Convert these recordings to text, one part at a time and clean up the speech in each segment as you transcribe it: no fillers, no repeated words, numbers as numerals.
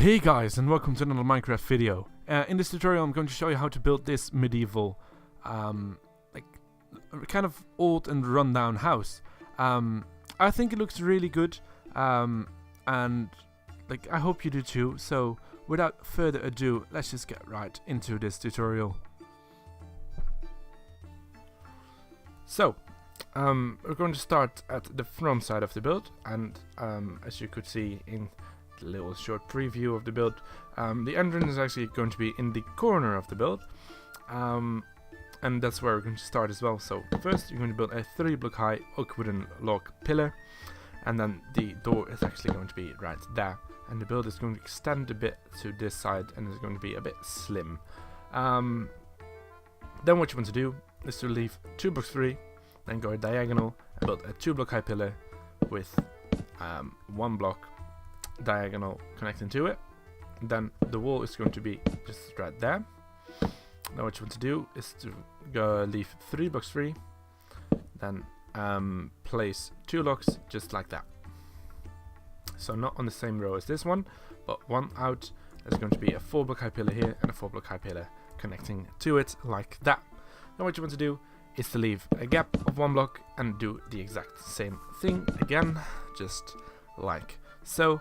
Hey guys, and welcome to another Minecraft video. In this tutorial I'm going to show you how to build this medieval, like, kind of old and rundown house. I think it looks really good, and like I hope you do too. So without further ado, let's just get right into this tutorial. So, we're going to start at the front side of the build, and as you could see in the little short preview of the build, the entrance is actually going to be in the corner of the build, and that's where we're going to start as well. So first you're going to build a 3-block high oak wooden log pillar, and then the door is actually going to be right there, and the build is going to extend a bit to this side and is going to be a bit slim. Then what you want to do is to leave 2 blocks free, then go diagonal and build a 2-block high pillar with 1 block diagonal connecting to it. Then the wall is going to be just right there. Now what you want to do is to go leave 3 blocks free, then place 2 blocks just like that. So not on the same row as this one, but one out. There's going to be a 4-block high pillar here and a 4-block high pillar connecting to it like that. Now what you want to do is to leave a gap of 1 block and do the exact same thing again, just like so.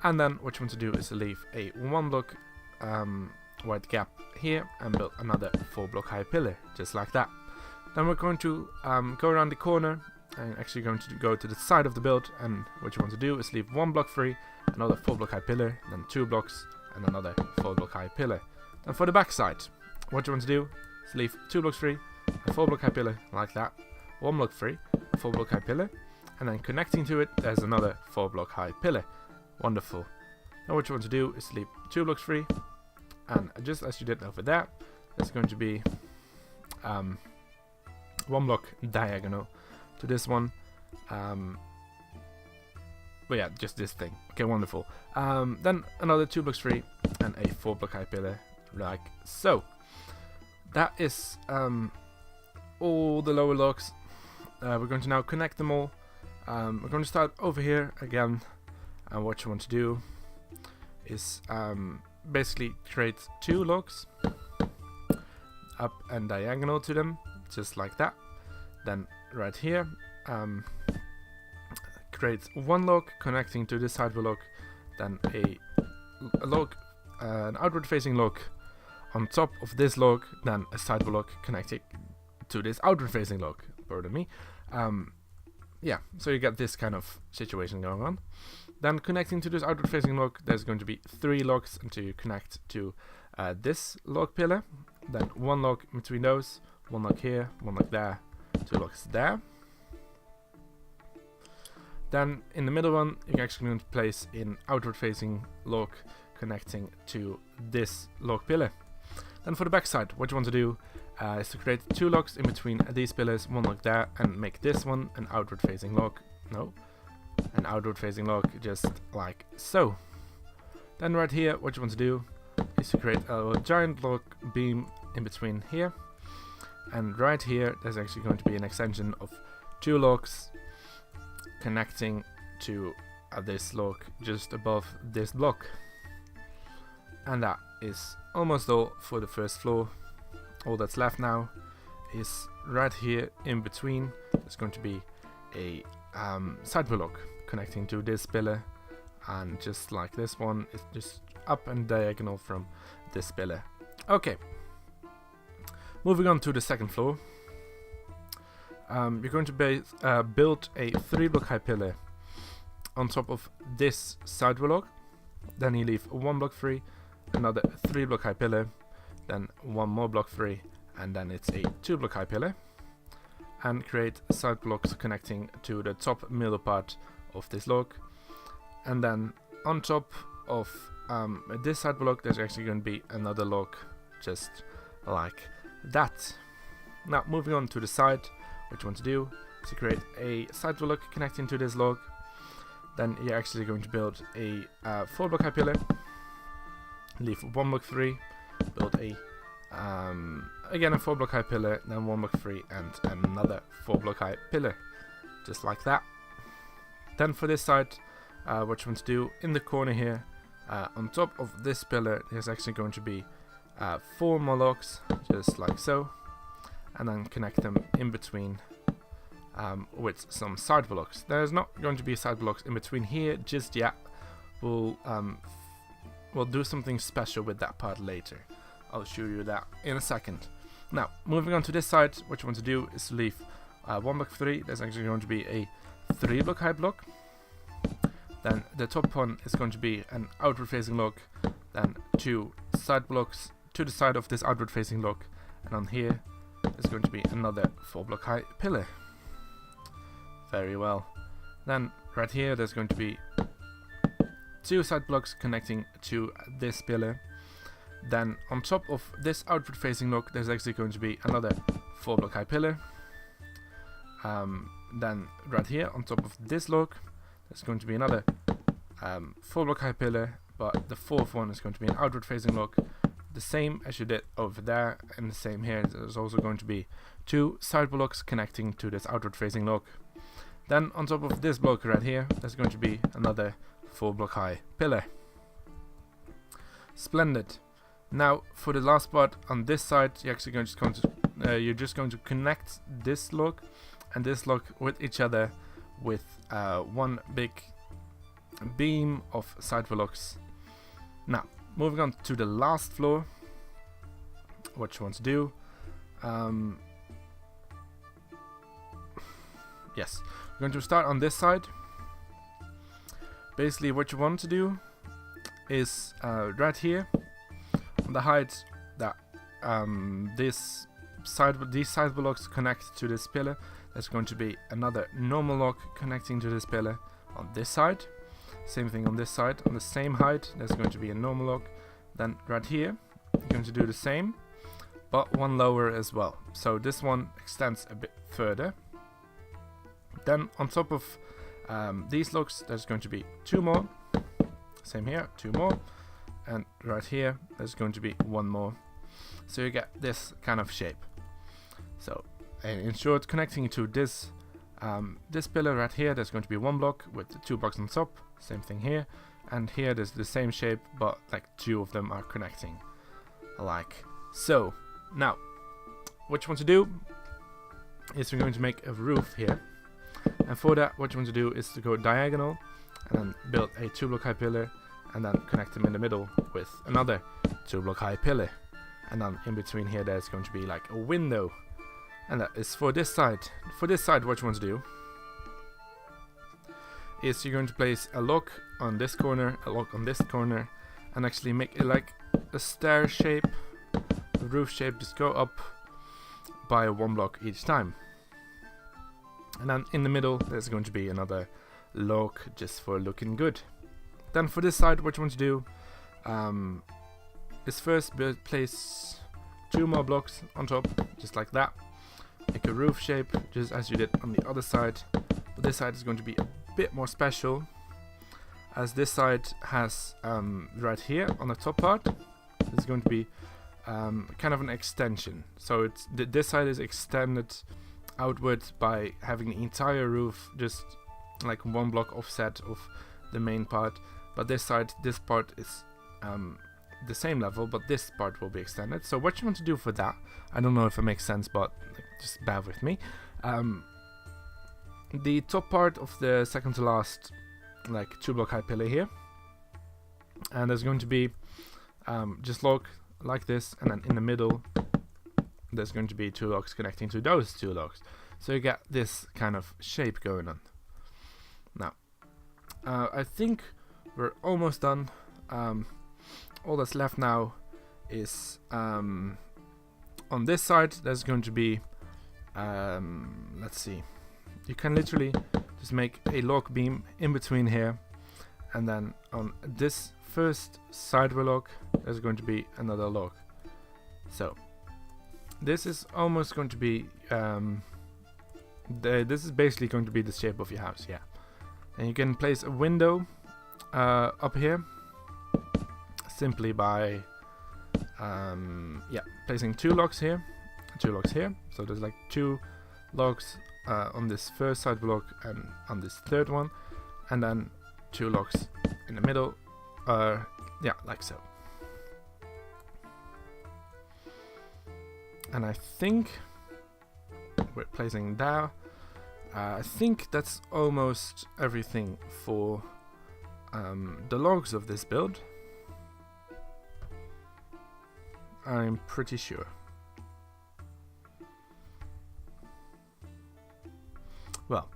And then what you want to do is to leave a 1 block wide gap here and build another 4-block high pillar, just like that. Then we're going to go around the corner and actually going to go to the side of the build, and what you want to do is leave 1 block free, another 4-block high pillar, then 2 blocks and another 4-block high pillar. Then for the back side, what you want to do is leave 2 blocks free, a 4-block high pillar like that, 1 block free, a 4-block high pillar, and then connecting to it there's another 4-block high pillar. Wonderful. Now what you want to do is leave 2 blocks free, and just as you did over there, there's going to be 1 block diagonal to this one. Well, yeah, just this thing. Okay, wonderful. Then another 2 blocks free and a 4-block high pillar, like so. That is all the lower blocks. We're going to now connect them all. We're going to start over here again. And what you want to do is basically create 2 logs up and diagonal to them, just like that. Then right here, create 1 log connecting to this side log, then a log, an outward facing log on top of this log, then a side log connecting to this outward facing log. Pardon me. Yeah, so you get this kind of situation going on. Then connecting to this outward facing log, there's going to be 3 logs until you connect to this log pillar. Then 1 log between those, 1 log here, 1 log there, 2 logs there. Then in the middle one, you're actually going to place an outward facing log connecting to this log pillar. Then for the back side, what you want to do is to create 2 logs in between these pillars, 1 log there, and make this one an outward facing log. No. An outward facing log, just like so. Then right here, what you want to do is to create a giant log beam in between here, and right here there's actually going to be an extension of 2 logs connecting to this log just above this block. And that is almost all for the first floor. All that's left now is right here in between. There's going to be a side block connecting to this pillar, and just like this one, it's just up and diagonal from this pillar. Okay, moving on to the second floor. You're going to build a 3-block high pillar on top of this side block. Then you leave 1 block free, another 3-block high pillar, then 1 more block free, and then it's a 2-block high pillar. And create side blocks connecting to the top middle part of this log. And then on top of this side block, there's actually going to be another log, just like that. Now moving on to the side, what you want to do is to create a side block connecting to this log. Then you're actually going to build a 4-block high pillar, leave 1 block free, build a again a 4-block high pillar, then 1 block free, and another 4-block high pillar, just like that. Then for this side, what you want to do in the corner here, On top of this pillar, there's actually going to be 4 more logs, just like so, and then connect them in between with some side blocks. There's not going to be side blocks in between here just yet. We'll do something special with that part later. I'll show you that in a second. Now, moving on to this side, what you want to do is to leave 1 block 3. There's actually going to be a 3 block height block. Then the top one is going to be an outward facing log. Then 2 side blocks to the side of this outward facing log. And on here is going to be another 4 block high pillar. Very well. Then right here there's going to be 2 side blocks connecting to this pillar. Then on top of this outward facing log there's actually going to be another 4 block high pillar. Then right here on top of this log there's going to be another 4 block high pillar, but the 4th one is going to be an outward facing log, the same as you did over there, and the same here. There's also going to be 2 side blocks connecting to this outward facing log. Then on top of this block right here there's going to be another 4 block high pillar. Splendid. Now for the last part on this side, you're actually just going to connect this log and this log with each other with one big beam of side blocks. Now moving on to the last floor, what you want to do, yes, we're going to start on this side. Basically what you want to do is right here on the height that these side blocks connect to this pillar, there's going to be another normal log connecting to this pillar on this side. Same thing on this side. On the same height there's going to be a normal log. Then right here you're going to do the same, but one lower as well. So this one extends a bit further. Then on top of these logs there's going to be 2 more. Same here, 2 more. And right here there's going to be 1 more. So you get this kind of shape. So in short, connecting to this this pillar right here, there's going to be 1 block with 2 blocks on top. Same thing here. And here there's the same shape, but like 2 of them are connecting alike. So now what you want to do is we're going to make a roof here. And for that what you want to do is to go diagonal and then build a 2 block high pillar, and then connect them in the middle with another 2 block high pillar. And then in between here there's going to be like a window. And that is for this side. For this side what you want to do is you're going to place a log on this corner, a log on this corner, and actually make it like a stair shape, a roof shape, just go up by 1 block each time. And then in the middle there's going to be another log just for looking good. Then for this side what you want to do is first place 2 more blocks on top, just like that. Make a roof shape just as you did on the other side, but this side is going to be a bit more special, as this side has right here on the top part is going to be kind of an extension. So it's this side is extended outward by having the entire roof just like 1 block offset of the main part, but this side, this part is the same level, but this part will be extended. So what you want to do for that, I don't know if it makes sense, but just bear with me. The top part of the second to last like 2 block high pillar here, and there's going to be just log like this, and then in the middle there's going to be 2 logs connecting to those 2 logs. So you get this kind of shape going on. Now I think we're almost done. All that's left now is on this side there's going to be let's see, you can literally just make a log beam in between here, and then on this first side log there's going to be another log. So this is almost going to be this is basically going to be the shape of your house, yeah. And you can place a window up here simply by placing 2 logs here, 2 logs here. So there's like 2 logs on this first side block and on this third one, and then 2 logs in the middle, Yeah, like so. And I think we're placing there. I think that's almost everything for the logs of this build. I'm pretty sure. Well,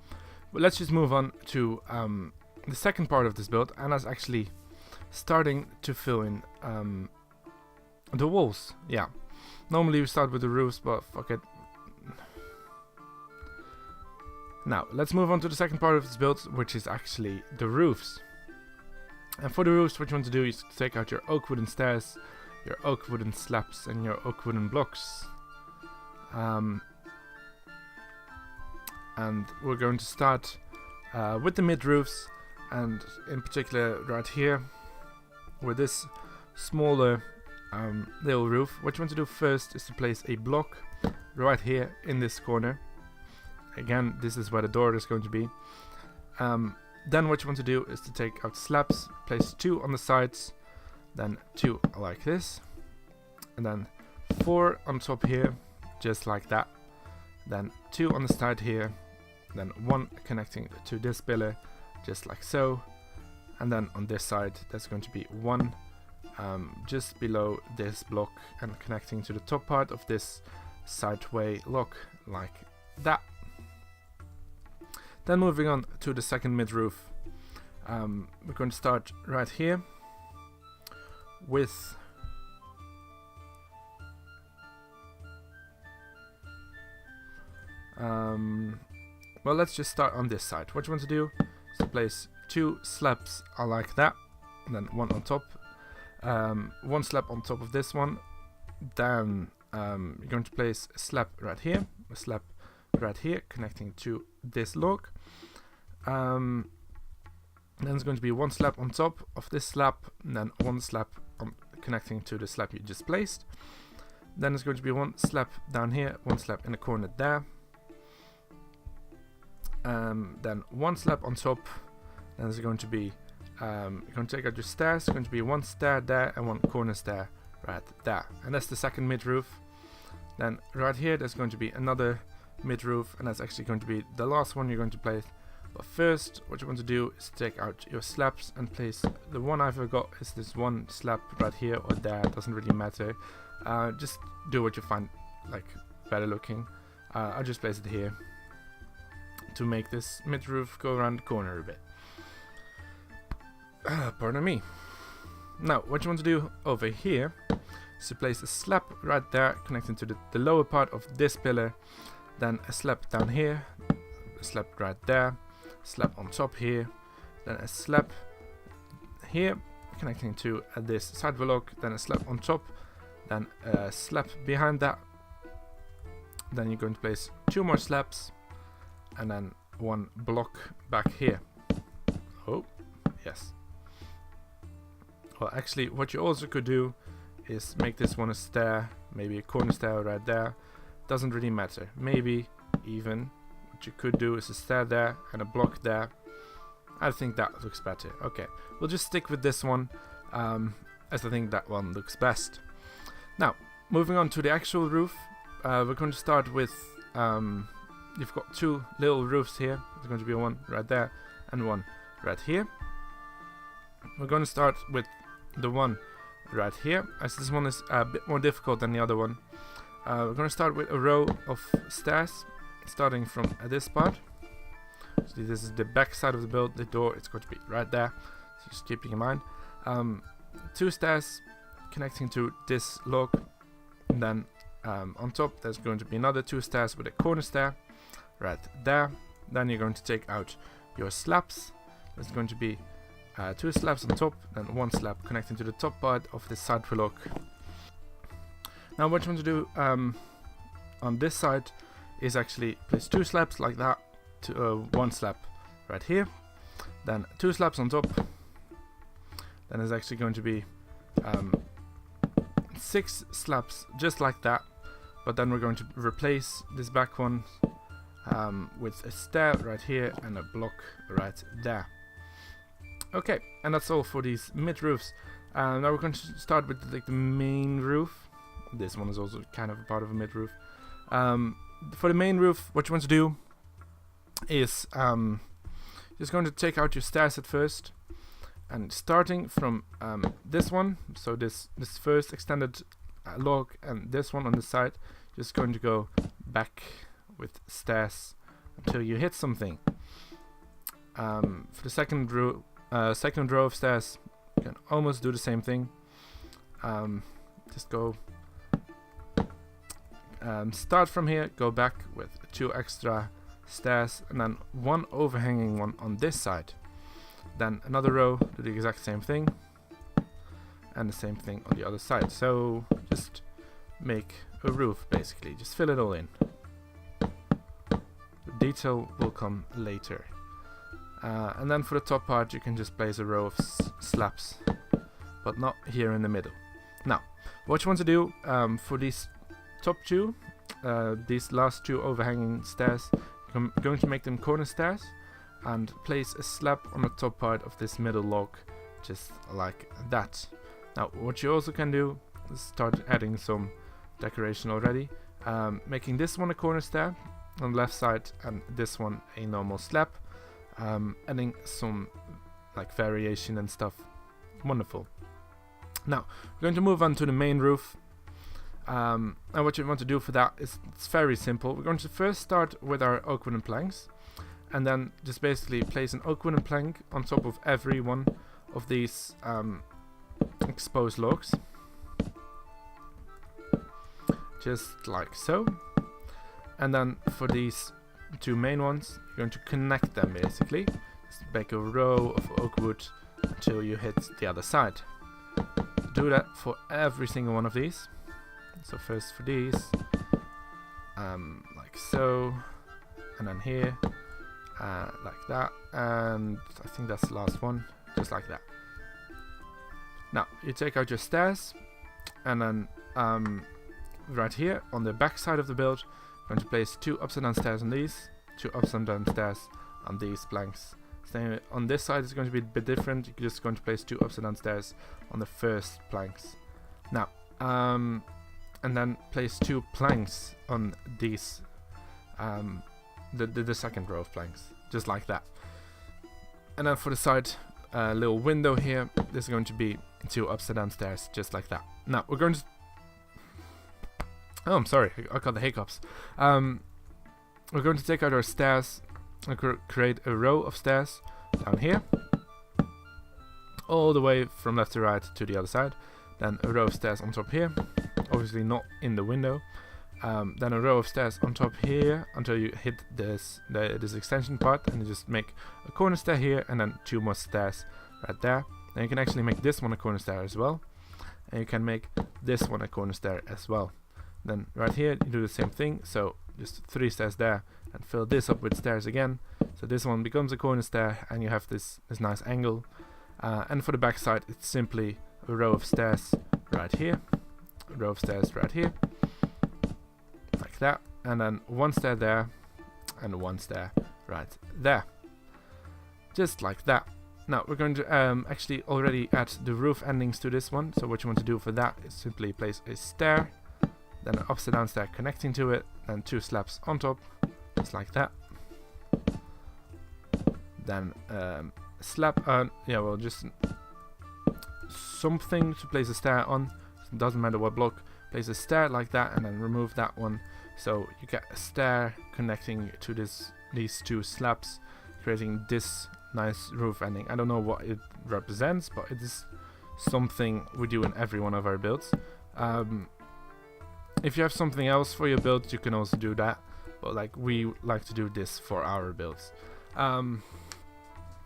let's just move on to the second part of this build, and that's actually starting to fill in the walls. Yeah, normally we start with the roofs, but fuck it. Now, let's move on to the second part of this build, which is actually the roofs. And for the roofs, what you want to do is take out your oak wooden stairs, your oak wooden slabs, and your oak wooden blocks. And we're going to start with the mid roofs, and in particular right here, with this smaller little roof. What you want to do first is to place a block right here in this corner. Again, this is where the door is going to be. Then what you want to do is to take out slabs, place 2 on the sides, then 2 like this, and then 4 on top here, just like that. Then 2 on the side here, then 1 connecting to this pillar, just like so. And then on this side, there's going to be 1 just below this block and connecting to the top part of this sideway lock, like that. Then moving on to the second mid roof, we're going to start right here with well, let's just start on this side. What you want to do is to place 2 slabs like that, and then 1 on top, 1 slab on top of this one. Then you're going to place a slab right here, a slab right here connecting to this log. Then there's going to be 1 slab on top of this slab, and then 1 slab connecting to the slab you just placed. Then there's going to be 1 slab down here, 1 slab in the corner there. Then 1 slab on top. Then there's going to be you're going to take out your stairs. There's going to be 1 stair there and 1 corner stair right there, and that's the second mid roof. Then right here there's going to be another mid roof, and that's actually going to be the last one you're going to place. But first, what you want to do is take out your slabs and place the one I forgot is this 1 slab right here or there. It doesn't really matter. Just do what you find like better looking. I'll just place it here to make this mid roof go around the corner a bit. Pardon me. Now, what you want to do over here is to place a slab right there connecting to the lower part of this pillar, then a slab down here, a slab right there, slab on top here, then a slab here connecting to this side block, then a slab on top, then a slab behind that. Then you're going to place 2 more slabs, and then 1 block back here. Oh, yes. Well, actually, what you also could do is make this one a stair, maybe a corner stair right there. Doesn't really matter. Maybe even what you could do is a stair there and a block there. I think that looks better. Okay, we'll just stick with this one as I think that one looks best. Now, moving on to the actual roof, we're going to start with you've got 2 little roofs here. There's going to be 1 right there and 1 right here. We're going to start with the one right here, as this one is a bit more difficult than the other one. We're going to start with a row of stairs, starting from this part. So this is the back side of the build. The door is going to be right there, so just keeping in mind. 2 stairs connecting to this log, and then on top there's going to be another 2 stairs with a corner stair right there. Then you're going to take out your slabs. There's going to be 2 slabs on top, and 1 slab connecting to the top part of this side block. Now what you want to do on this side is actually place 2 slabs like that, to 1 slab right here, then 2 slabs on top. Then there's actually going to be 6 slabs just like that, but then we're going to replace this back one with a stair right here and a block right there. Okay, and that's all for these mid roofs. Now we're going to start with like the main roof. This one is also kind of a part of a mid roof. For the main roof, what you want to do is just going to take out your stairs at first, and starting from this one, so this first extended log and this one on the side, just going to go back with stairs until you hit something. For the second row of stairs, you can almost do the same thing. Just go start from here, go back with 2 extra stairs, and then 1 overhanging one on this side. Then another row, do the exact same thing, and the same thing on the other side. So just make a roof basically, just fill it all in. The detail will come later. And then for the top part you can just place a row of slabs, but not here in the middle. Now, what you want to do for these top 2, these last 2 overhanging stairs, I'm going to make them corner stairs and place a slab on the top part of this middle log, just like that. Now, what you also can do is start adding some decoration already, making this one a corner stair on the left side and this one a normal slab, adding some like variation and stuff. Wonderful. Now we're going to move on to the main roof, and what you want to do for that is it's very simple. We're going to first start with our oak wooden planks, and then just basically place an oak wooden plank on top of every one of these exposed logs, just like so. And then for these 2 main ones, you're going to connect them basically. Just make a row of oak wood until you hit the other side. Do that for every single one of these. So first for these, like so, and then here, like that, and I think that's the last one, just like that. Now you take out your stairs, and then right here on the back side of the build, I'm going to place 2 upside down stairs on these, 2 upside down stairs on these planks. Same on this side is going to be a bit different. You're just going to place 2 upside down stairs on the first planks. Now, and then place 2 planks on these, the second row of planks, just like that. And then for the side little window here, this is going to be 2 upside down stairs, just like that. Now we're going to. Oh, I'm sorry, I got the hiccups. We're going to take out our stairs and create a row of stairs down here, all the way from left to right to the other side. Then a row of stairs on top here, obviously not in the window. Then a row of stairs on top here until you hit this extension part, and you just make a corner stair here, and then 2 more stairs right there. Then you can actually make this one a corner stair as well, and you can make this one a corner stair as well. Then right here you do the same thing, so just 3 stairs there, and fill this up with stairs again. So this one becomes a corner stair, and you have this nice angle. And for the back side, it's simply a row of stairs right here, a row of stairs right here, like that, and then 1 stair there, and 1 stair right there, just like that. Now we're going to actually already add the roof endings to this one. So what you want to do for that is simply place a stair, then an upside down stair connecting to it, and 2 slabs on top, just like that. Then slab, just something to place a stair on. It doesn't matter what block. Place a stair like that, and then remove that one, so you get a stair connecting to these 2 slabs, creating this nice roof ending. I don't know what it represents, but it is something we do in every one of our builds. If you have something else for your build, you can also do that, but like we like to do this for our builds.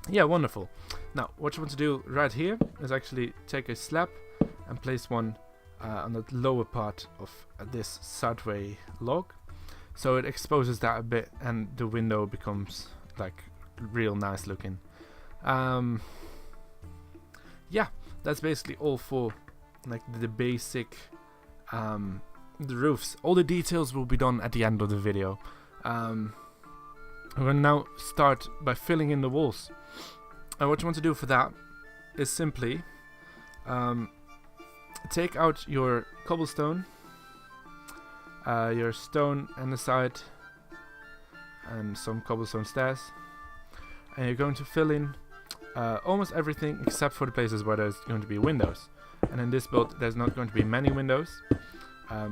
Yeah, wonderful. Now what you want to do right here is actually take a slab and place one on the lower part of this sideway log, so it exposes that a bit and the window becomes like real nice looking. Yeah, that's basically all for like the basic the roofs. All the details will be done at the end of the video. I'm gonna now start by filling in the walls, and what you want to do for that is simply Take out your cobblestone, your stone and the side, and some cobblestone stairs, and you're going to fill in almost everything except for the places where there's going to be windows. And in this build there's not going to be many windows,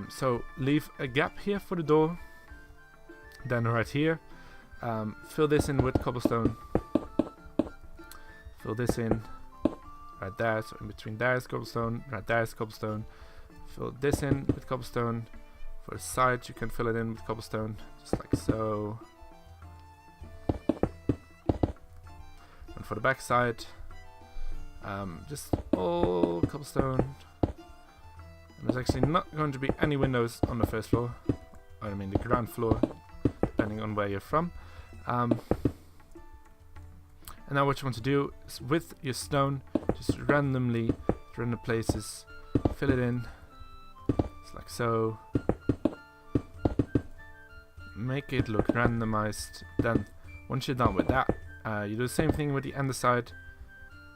so leave a gap here for the door. Then right here, fill this in with cobblestone, fill this in right there, so in between there is cobblestone, right there is cobblestone, fill this in with cobblestone. For the side you can fill it in with cobblestone, just like so. And for the back side, just all cobblestone. And there's actually not going to be any windows on the first floor, I mean the ground floor, depending on where you're from. And now what you want to do is with your stone, just randomly, random places, fill it in, just like so. Make it look randomized. Then once you're done with that, you do the same thing with the underside.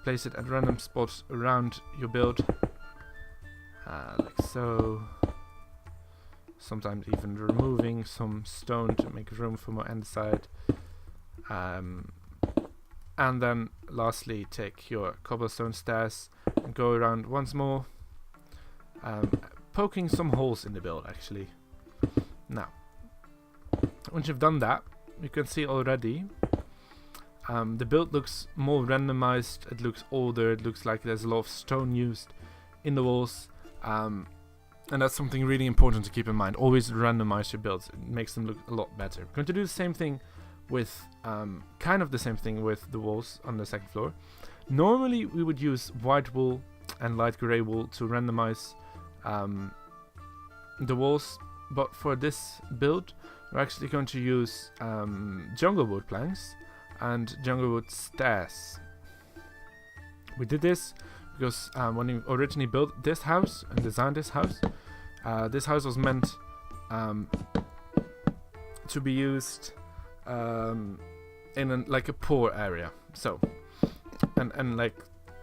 Place it at random spots around your build, like so. Sometimes even removing some stone to make room for more underside. And then lastly, take your cobblestone stairs and go around once more, poking some holes in the build actually. Now, once you've done that, you can see already the build looks more randomized, it looks older, it looks like there's a lot of stone used in the walls, and that's something really important to keep in mind. Always randomize your builds, it makes them look a lot better. We're going to do the same thing with, kind of the same thing with the walls on the second floor. Normally we would use white wool and light grey wool to randomize the walls, but for this build we're actually going to use jungle wood planks and jungle wood stairs. We did this because when we originally built this house and designed this house was meant to be used in like a poor area. So, and like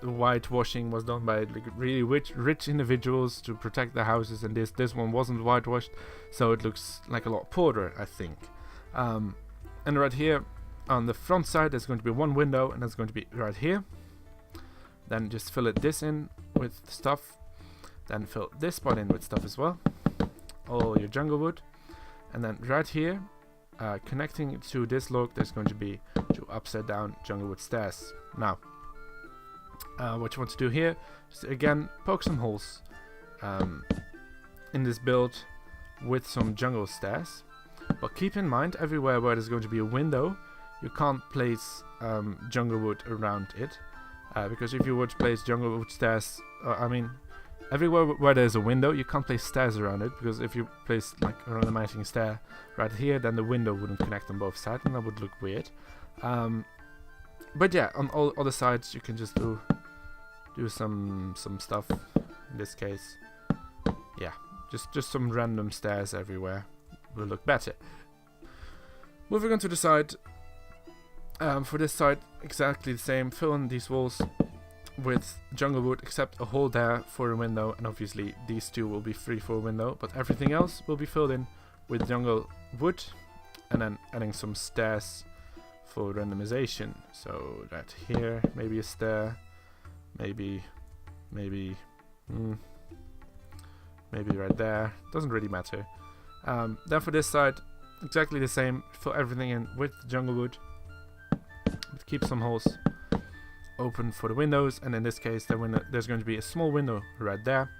the whitewashing was done by like really rich individuals to protect their houses, and this one wasn't whitewashed, so it looks like a lot poorer, I think. And right here on the front side there's going to be one window, and that's going to be right here. Then just fill this in with stuff, then fill this spot in with stuff as well, all your jungle wood, and then right here connecting to this log there's going to be two upside down jungle wood stairs. Now what you want to do here is again poke some holes in this build with some jungle stairs, but keep in mind everywhere where there's going to be a window you can't place jungle wood around it, because if you were to place jungle wood stairs, I mean everywhere where there's a window you can't place stairs around it, because if you place like a randomizing stair right here then the window wouldn't connect on both sides and that would look weird. But yeah, on all other sides you can just do some stuff. In this case, yeah, just some random stairs everywhere will look better. Moving on to the side, for this side exactly the same. Fill in these walls with jungle wood except a hole there for a window, and obviously these two will be free for a window, but everything else will be filled in with jungle wood, and then adding some stairs for randomization. So right here, maybe a stair, maybe right there, doesn't really matter. Then for this side, exactly the same, fill everything in with jungle wood, but keep some holes open for the windows, and in this case there's going to be a small window right there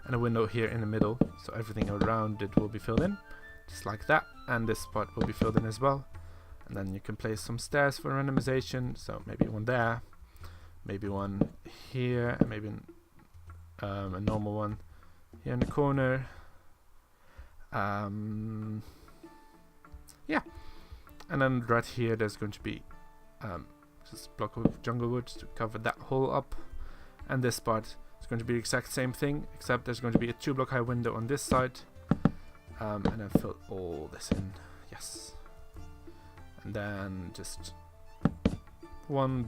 and a window here in the middle, so everything around it will be filled in just like that, and this spot will be filled in as well. And then you can place some stairs for randomization, so maybe one there, maybe one here, and maybe a normal one here in the corner. Yeah, and then right here there's going to be just a block of jungle wood to cover that hole up, and this spot is going to be the exact same thing, except there's going to be a 2-block high window on this side, and then fill all this in. Yes. And then just one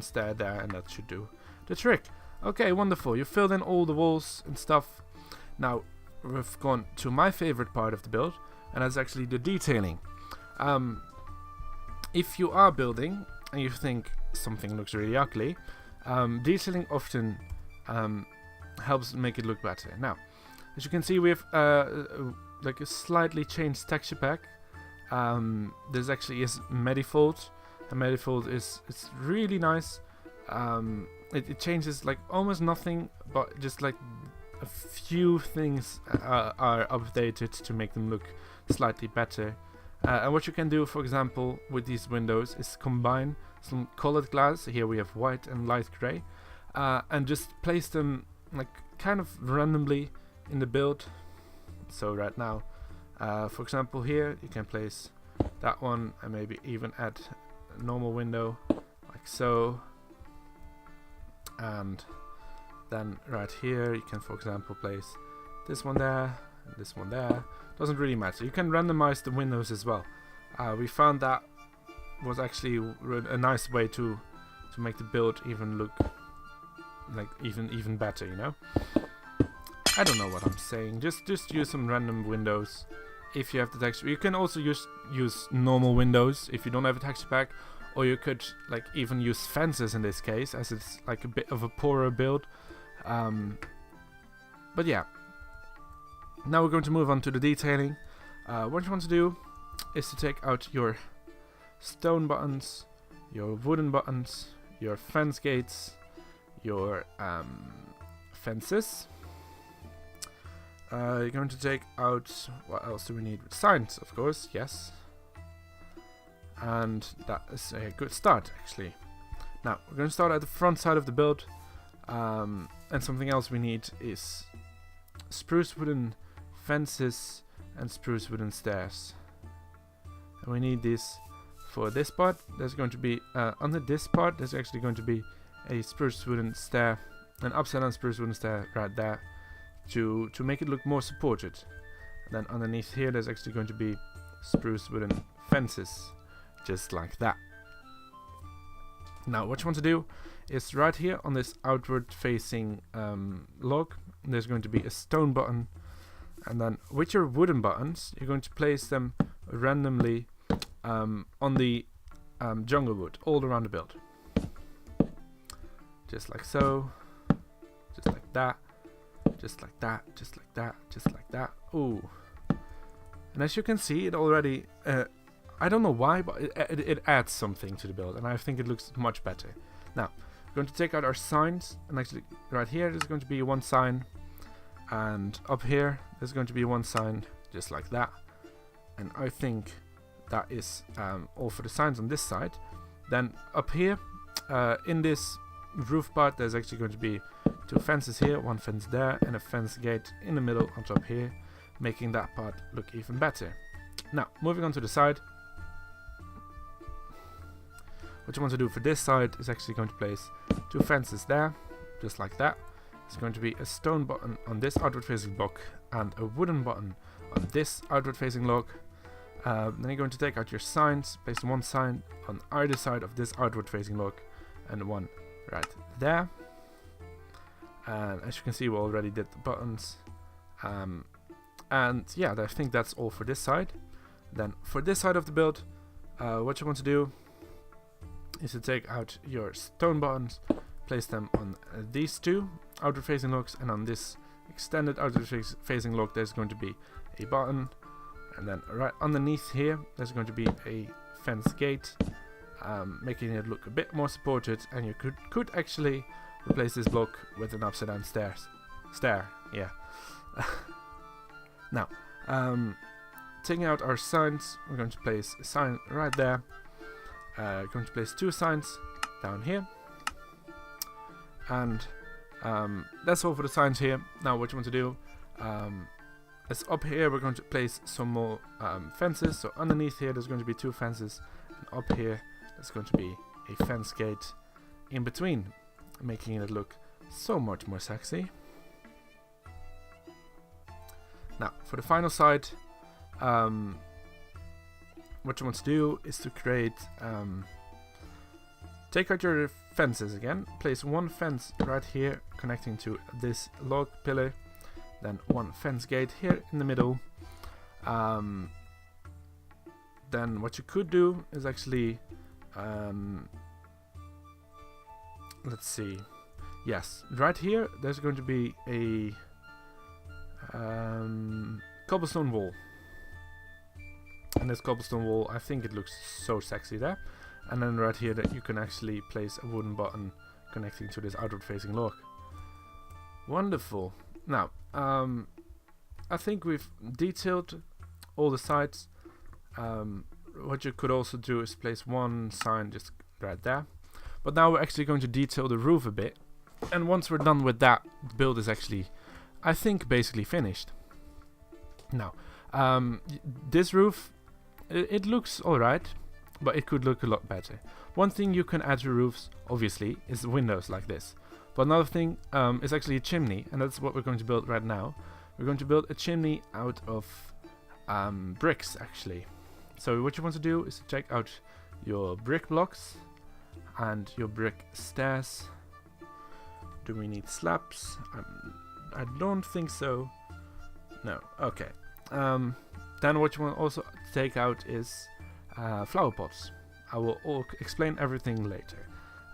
stair there, and that should do the trick. Okay, wonderful. You filled in all the walls and stuff. Now we've gone to my favorite part of the build, and that's actually the detailing. If you are building and you think something looks really ugly, detailing often helps make it look better. Now, as you can see, we have like a slightly changed texture pack. This actually is Medifold, and Medifold it's really nice. It changes like almost nothing, but just like a few things are updated to make them look slightly better. And what you can do, for example, with these windows is combine some colored glass. Here we have white and light gray, and just place them like kind of randomly in the build. So right now, for example, here you can place that one and maybe even add a normal window like so. And then right here you can, for example, place this one there and this one there. Doesn't really matter. You can randomize the windows as well. We found that was actually a nice way to make the build even look like even better, you know. I don't know what I'm saying. Just use some random windows if you have the texture. You can also use normal windows if you don't have a texture pack. Or you could like even use fences in this case, as it's like a bit of a poorer build. But yeah. Now we're going to move on to the detailing. What you want to do is to take out your stone buttons, your wooden buttons, your fence gates, your fences. You're going to take out, what else do we need? Signs, of course, yes. And that is a good start, actually. Now we're going to start at the front side of the build, and something else we need is spruce wooden fences and spruce wooden stairs. And we need this for this part. There's going to be under this part there's actually going to be a spruce wooden stair, an upside down spruce wooden stair right there to make it look more supported. And then underneath here there's actually going to be spruce wooden fences, just like that. Now what you want to do is right here on this outward facing log there's going to be a stone button, and then with your wooden buttons you're going to place them randomly on the jungle wood all around the build, just like so, just like that, just like that, just like that, just like that. Ooh. And as you can see, it already I don't know why, but it adds something to the build, and I think it looks much better. Now, we're going to take out our signs, and actually right here there's going to be one sign, and up here there's going to be one sign, just like that. And I think that is all for the signs on this side. Then up here, in this roof part, there's actually going to be two fences here, one fence there, and a fence gate in the middle on top here, making that part look even better. Now, moving on to the side. What you want to do for this side is actually going to place two fences there, just like that. There's going to be a stone button on this outward facing block and a wooden button on this outward facing log. Then you're going to take out your signs, place one sign on either side of this outward facing log and one right there. And as you can see, we already did the buttons. And yeah, I think that's all for this side. Then for this side of the build, what you want to do is to take out your stone buttons, place them on these two outward facing logs, and on this extended outward facing log there's going to be a button, and then right underneath here there's going to be a fence gate, making it look a bit more supported. And you could actually replace this block with an upside down stair, yeah. Now, taking out our signs, we're going to place a sign right there. Going to place two signs down here, and that's all for the signs here. Now what you want to do is up here we're going to place some more fences. So underneath here there's going to be two fences, and up here there's going to be a fence gate in between, making it look so much more sexy. Now for the final side, what you want to do is to create take out your fences again. Place one fence right here connecting to this log pillar. Then one fence gate here in the middle. Then what you could do is actually, let's see. Yes, right here there's going to be a cobblestone wall. And this cobblestone wall, I think it looks so sexy there. And then right here that you can actually place a wooden button connecting to this outward facing log. Wonderful. Now, I think we've detailed all the sides. What you could also do is place one sign just right there. But now we're actually going to detail the roof a bit. And once we're done with that, the build is actually, I think, basically finished. Now, this roof, it looks alright, but it could look a lot better. One thing you can add to roofs, obviously, is windows like this. But another thing is actually a chimney, and that's what we're going to build right now. We're going to build a chimney out of bricks, actually. So what you want to do is check out your brick blocks and your brick stairs. Do we need slabs? I don't think so. No. Okay. Then what you want also to take out is flower pots. I will explain everything later.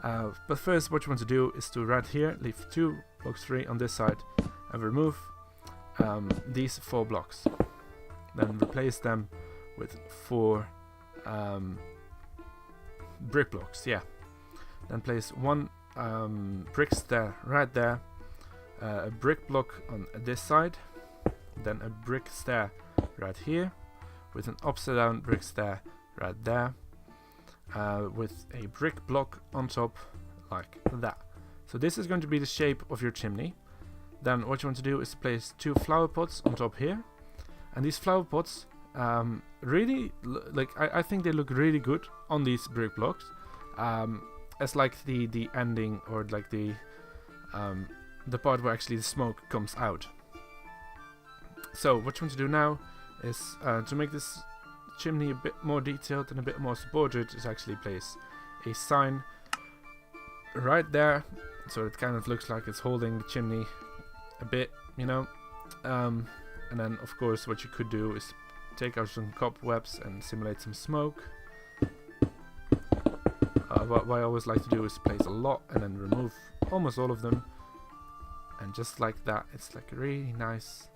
But first what you want to do is to right here leave 2 blocks free on this side and remove these 4 blocks. Then replace them with 4 brick blocks. Yeah. Then place 1 brick stair right there, a brick block on this side, then a brick stair right here with an upside down brick stair right there, with a brick block on top like that. So this is going to be the shape of your chimney. Then what you want to do is to place 2 flower pots on top here, and these flower pots really I think they look really good on these brick blocks, as like the ending, or like the part where actually the smoke comes out. So what you want to do now is to make this chimney a bit more detailed and a bit more supported, is actually place a sign right there, so it kind of looks like it's holding the chimney a bit, you know. And then of course what you could do is take out some cobwebs and simulate some smoke. What I always like to do is place a lot and then remove almost all of them, and just like that, it's like really nice,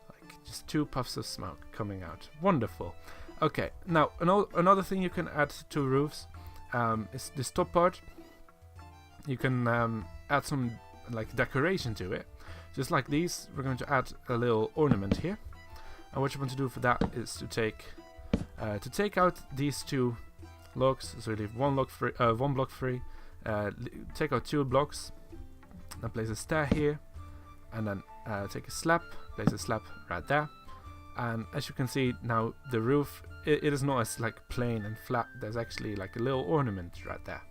like just 2 puffs of smoke coming out. Wonderful. Okay, now another thing you can add to roofs is this top part. You can add some like decoration to it, just like these. We're going to add a little ornament here, and what you want to do for that is to take out these 2 logs. So leave 1 block free, take out 2 blocks, then place a stair here, and then take a slab, place a slab right there. And as you can see now, the roof, it is not as like plain and flat. There's actually like a little ornament right there.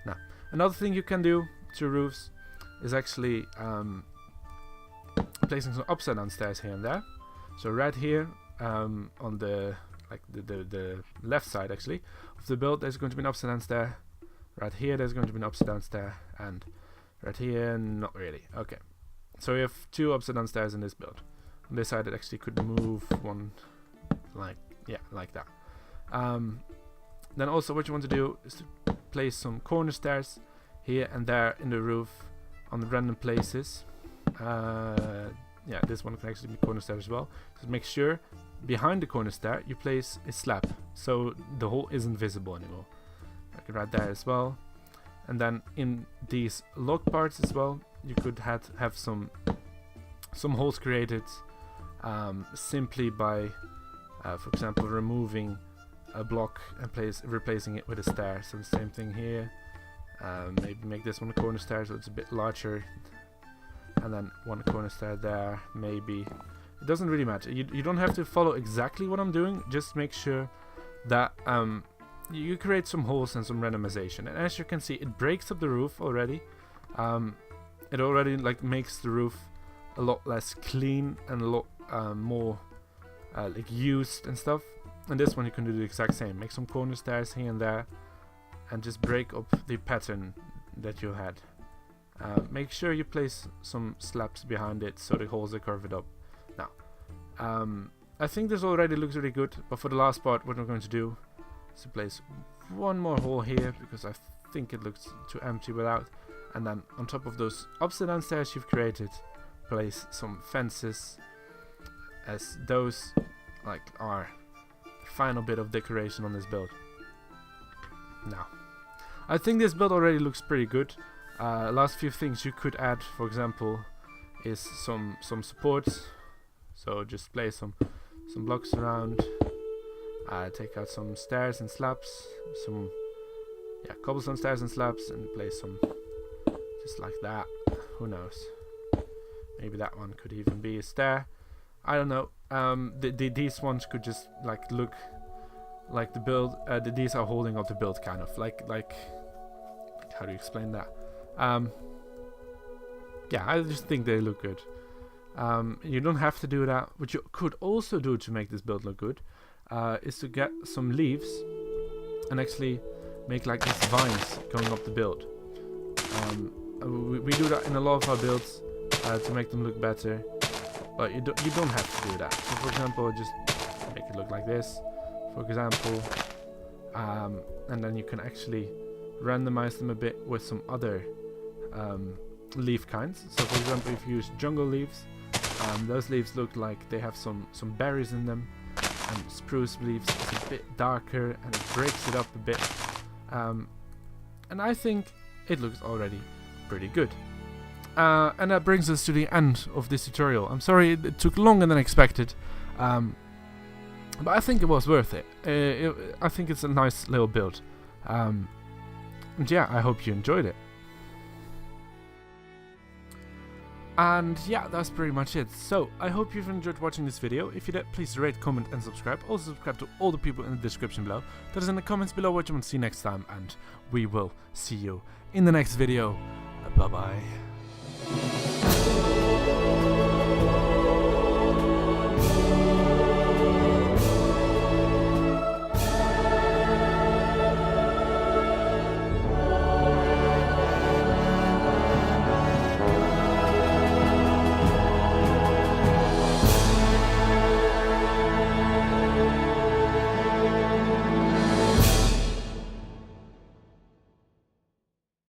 Now, another thing you can do to roofs is actually placing some upside down stairs here and there. So right here on the left side actually of the build, there's going to be an upside down stair. Right here there's going to be an upside down stair, and right here not really. Okay, so we have 2 upside down stairs in this build. On this side it actually could move one like that. Then also what you want to do is to place some corner stairs here and there in the roof on the random places. Yeah, this one can actually be corner stair as well. So make sure behind the corner stair you place a slab, so the hole isn't visible anymore. Like right there as well. And then in these log parts as well, you could have some holes created simply by, for example, removing a block and replacing it with a stair. So the same thing here. Maybe make this one a corner stair so it's a bit larger, and then 1 corner stair there. Maybe it doesn't really matter. You don't have to follow exactly what I'm doing. Just make sure that you create some holes and some randomization. And as you can see, it breaks up the roof already. It already like makes the roof a lot less clean and a lot more like used and stuff. And this one you can do the exact same. Make some corner stairs here and there, and just break up the pattern that you had. Make sure you place some slabs behind it so the holes are curved up. Now, I think this already looks really good, but for the last part what we're going to do is to place one more hole here, because I think it looks too empty without, and then on top of those upside down stairs you've created, place some fences, as those like are the final bit of decoration on this build. Now, I think this build already looks pretty good. Last few things you could add, for example, is some supports. So just place some blocks around. Take out some stairs and slabs, some cobblestone stairs and slabs, and place some just like that. Who knows? Maybe that one could even be a stair. I don't know. These ones could just like look like the build. These are holding up the build, kind of like how do you explain that? Yeah, I just think they look good. You don't have to do that. What you could also do to make this build look good is to get some leaves and actually make like these vines going up the build. We do that in a lot of our builds to make them look better, but you don't have to do that. So for example, just make it look like this, for example, and then you can actually randomize them a bit with some other leaf kinds. So for example, if you use jungle leaves, those leaves look like they have some berries in them, and spruce leaves is a bit darker and it breaks it up a bit, and I think it looks already pretty good. And that brings us to the end of this tutorial. I'm sorry it took longer than expected, but I think it was worth it. I think it's a nice little build, and yeah, I hope you enjoyed it. And yeah, that's pretty much it. So, I hope you've enjoyed watching this video. If you did, please rate, comment and subscribe. Also subscribe to all the people in the description below. That is in the comments below what you want to see next time, and we will see you in the next video. Bye bye.